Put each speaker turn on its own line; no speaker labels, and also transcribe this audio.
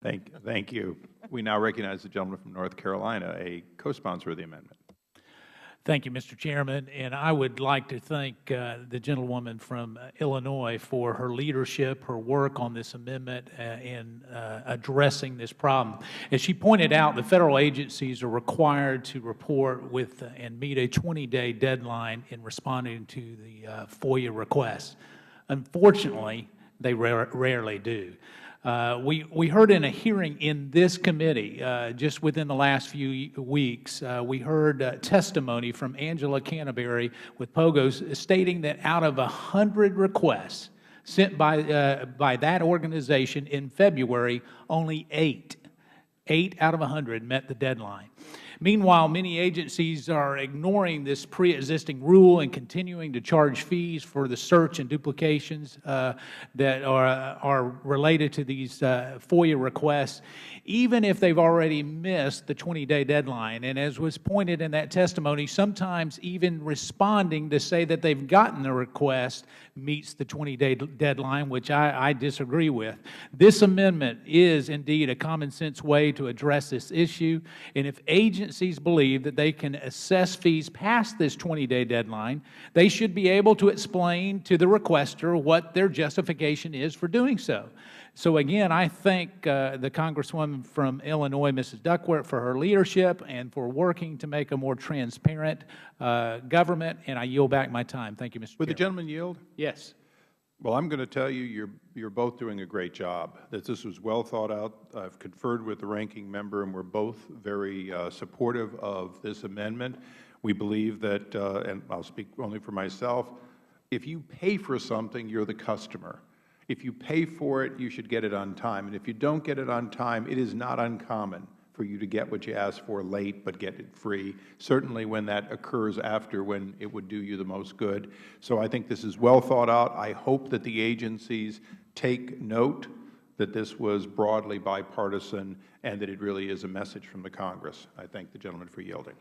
Thank you. We now recognize the gentleman from North Carolina, a co-sponsor of the amendment.
Thank you, Mr. Chairman, and I would like to thank the gentlewoman from Illinois for her leadership, her work on this amendment in addressing this problem. As she pointed out, the federal agencies are required to report with and meet a 20-day deadline in responding to the FOIA requests. Unfortunately, they rarely do. We heard in a hearing in this committee just within the last few weeks, we heard testimony from Angela Canterbury with POGOs stating that out of 100 requests sent by that organization in February, only 8 out of 100 met the deadline. Meanwhile, many agencies are ignoring this pre-existing rule and continuing to charge fees for the search and duplications that are related to these FOIA requests, even if they've already missed the 20-day deadline. And as was pointed in that testimony, sometimes even responding to say that they've gotten the request meets the 20-day deadline, which I disagree with. This amendment is indeed a common-sense way to address this issue, and if agencies believe that they can assess fees past this 20-day deadline, they should be able to explain to the requester what their justification is for doing so. So again, I thank the Congresswoman from Illinois, Mrs. Duckworth, for her leadership and for working to make a more transparent government, and I yield back my time. Thank you, Mr. Chairman.
Would the gentleman yield?
Yes.
Well, I'm going to tell you, you're both doing a great job. That this was well thought out. I've conferred with the ranking member, and we're both very supportive of this amendment. We believe that, and I'll speak only for myself, if you pay for something, you're the customer. If you pay for it, you should get it on time. And if you don't get it on time, it is not uncommon for you to get what you asked for late but get it free, certainly when that occurs after when it would do you the most good. So I think this is well thought out. I hope that the agencies take note that this was broadly bipartisan and that it really is a message from the Congress. I thank the gentleman for yielding.